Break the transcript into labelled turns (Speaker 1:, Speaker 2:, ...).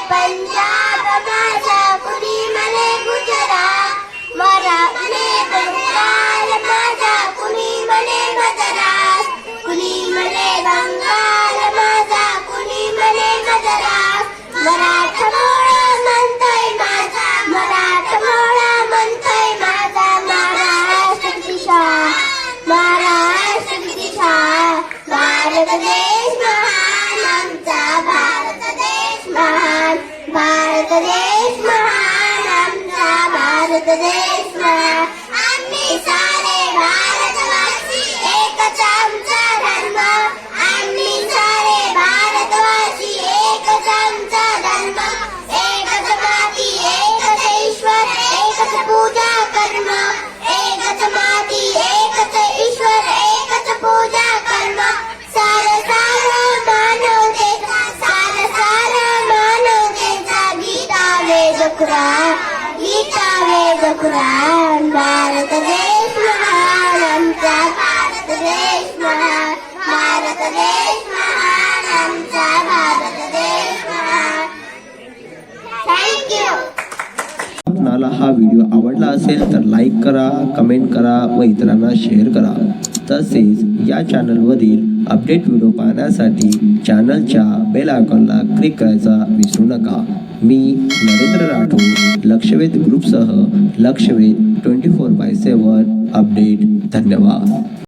Speaker 1: पंजाब माझा, कुणी म्हणे गुजरात, मराठ बंगाल माझा, कुणी म्हणे मद्रास, कुणी म्हणे बंगाल माझा, कुणी म्हणे मद्रास. मराठमोळा म्हणतोय माझा, मराठमोळा म्हणतोय माझा, महाराष्ट्र किती छान, महाराष्ट्र किती छान. भारत देश महान आमचा, भारत देश महान, भारत देश महान आमचा, भारत देश महान. आम्ही सारे भारतवासी, एकच आमचा धर्म, आम्ही सारे भारतवासी, एकच आमचा धर्म, एकच माती, एकच ईश्वर, एकच पूजा कर्म, एकच माती, एकच ईश्वर, एकच पूजा कर्म. सार सार मानवतेचा, सार सार मानवतेचा, गीता वेद कुराण, गीता वेद कुराण. भारत देश महान आमचा, भारत देश महान, भारत देश महान आमचा, भारत देश महान. थँक्यू.
Speaker 2: आपणाला हा व्हिडिओ आवडला असेल तर लाईक करा, कमेंट करा व इतरांना शेअर करा. तसेच या चॅनलवरील अपडेट व्हिडिओ पाहण्यासाठी चॅनलच्या बेल आयकॉनला क्लिक करायचा विसरू नका. मी नरेंद्र राठोड, लक्षवेध ग्रुपसह लक्षवेध 24/7 अपडेट. धन्यवाद.